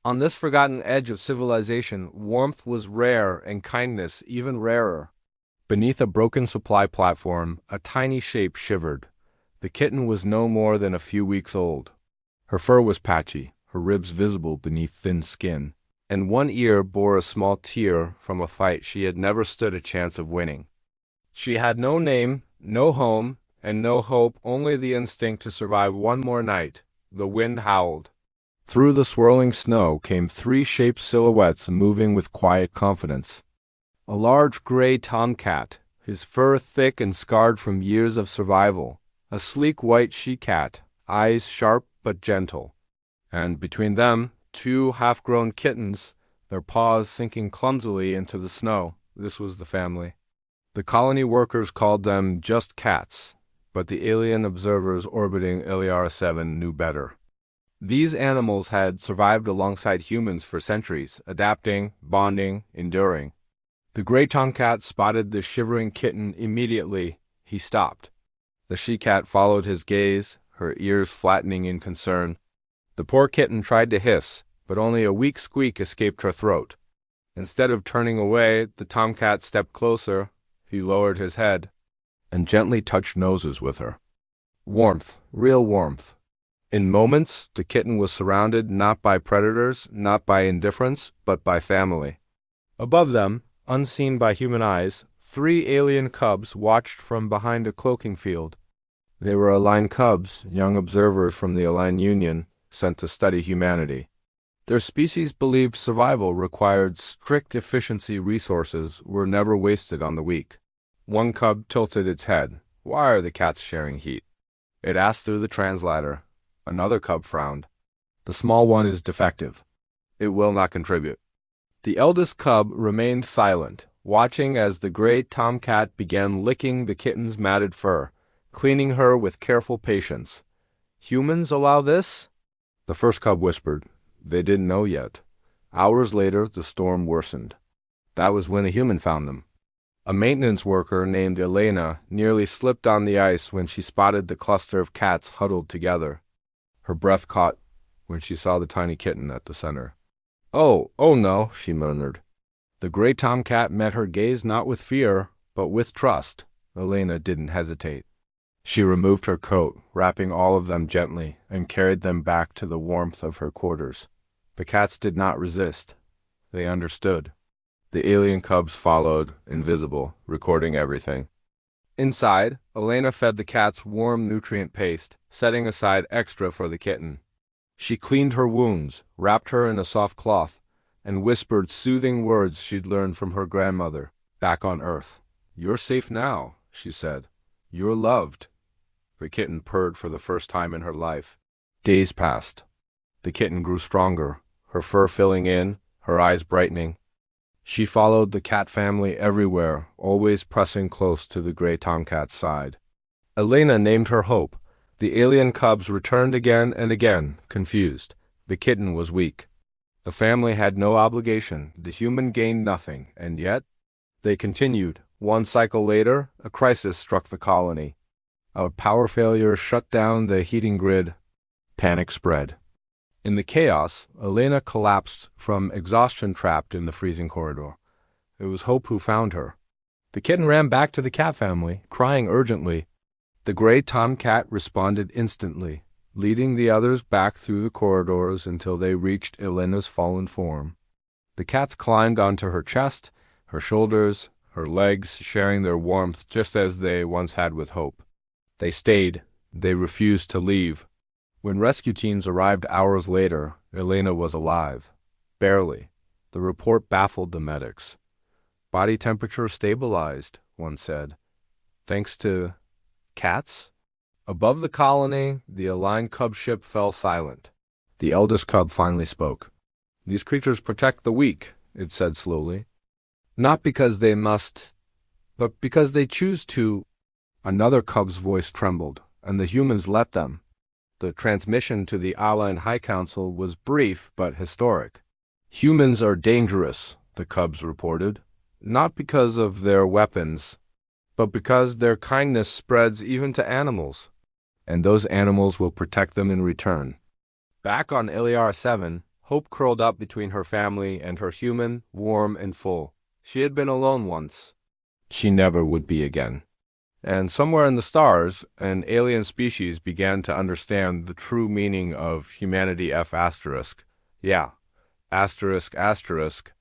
On this forgotten edge of civilization, warmth was rare and kindness even rarer. Beneath a broken supply platform, a tiny shape shivered. The kitten was no more than a few weeks old. Her fur was patchy, her ribs visible beneath thin skin, and one ear bore a small tear from a fight she had never stood a chance of winning. She had no name, no home, and no hope, only the instinct to survive one more night. The wind howled. Through the swirling snow came three shaped silhouettes moving with quiet confidence. A large gray tomcat, his fur thick and scarred from years of survival. A sleek white she-cat, eyes sharp but gentle. And between them, two half-grown kittens, their paws sinking clumsily into the snow. This was the family. The colony workers called them just cats, but the alien observers orbiting LER-7 knew better. These animals had survived alongside humans for centuries, adapting, bonding, enduring. The gray tomcat spotted the shivering kitten immediately. He stopped. The she-cat followed his gaze, her ears flattening in concern. The poor kitten tried to hiss, but only a weak squeak escaped her throat. Instead of turning away, the tomcat stepped closer. He lowered his head and gently touched noses with her. Warmth, real warmth. In moments, the kitten was surrounded not by predators, not by indifference, but by family. Above them, unseen by human eyes, three alien cubs watched from behind a cloaking field. They were aligned cubs, young observers from the Aligned Union, sent to study humanity. Their species believed survival required strict efficiency. Resources were never wasted on the weak. One cub tilted its head. "Why are the cats sharing heat?" It asked through the translator. Another cub frowned. "The small one is defective. It will not contribute." The eldest cub remained silent, watching as the gray tomcat began licking the kitten's matted fur, cleaning her with careful patience. "Humans allow this?" The first cub whispered. They didn't know yet. Hours later, the storm worsened. That was when a human found them. A maintenance worker named Elena nearly slipped on the ice when she spotted the cluster of cats huddled together. Her breath caught when she saw the tiny kitten at the center. Oh no," she murmured. The gray tomcat met her gaze not with fear, but with trust. Elena didn't hesitate. She removed her coat, wrapping all of them gently, and carried them back to the warmth of her quarters. The cats did not resist. They understood. The alien cubs followed, invisible, recording everything. Inside, Elena fed the cats warm nutrient paste, setting aside extra for the kitten. She cleaned her wounds, wrapped her in a soft cloth, and whispered soothing words she'd learned from her grandmother, back on Earth. "You're safe now," she said. "You're loved." The kitten purred for the first time in her life. Days passed. The kitten grew stronger, her fur filling in, her eyes brightening. She followed the cat family everywhere, always pressing close to the gray tomcat's side. Elena named her Hope. The alien cubs returned again and again, confused. The kitten was weak. The family had no obligation, the human gained nothing, and yet they continued. One cycle later, a crisis struck the colony. A power failure shut down the heating grid. Panic spread. In the chaos, Elena collapsed from exhaustion trapped in the freezing corridor. It was Hope who found her. The kitten ran back to the cat family, crying urgently. The gray tomcat responded instantly, leading the others back through the corridors until they reached Elena's fallen form. The cats climbed onto her chest, her shoulders, her legs, sharing their warmth just as they once had with Hope. They stayed. They refused to leave. When rescue teams arrived hours later, Elena was alive. Barely. The report baffled the medics. Body temperature stabilized, one said. Thanks to cats? Above the colony, the aligned cub ship fell silent. The eldest cub finally spoke. "These creatures protect the weak," it said slowly. "Not because they must, but because they choose to." Another cub's voice trembled, and the humans let them. The transmission to the Allied High Council was brief but historic. "Humans are dangerous," the cubs reported, "not because of their weapons, but because their kindness spreads even to animals, and those animals will protect them in return." Back on LER-7, Hope curled up between her family and her human, warm and full. She had been alone once. She never would be again. And somewhere in the stars, an alien species began to understand the true meaning of humanity F***. Yeah, asterisk asterisk,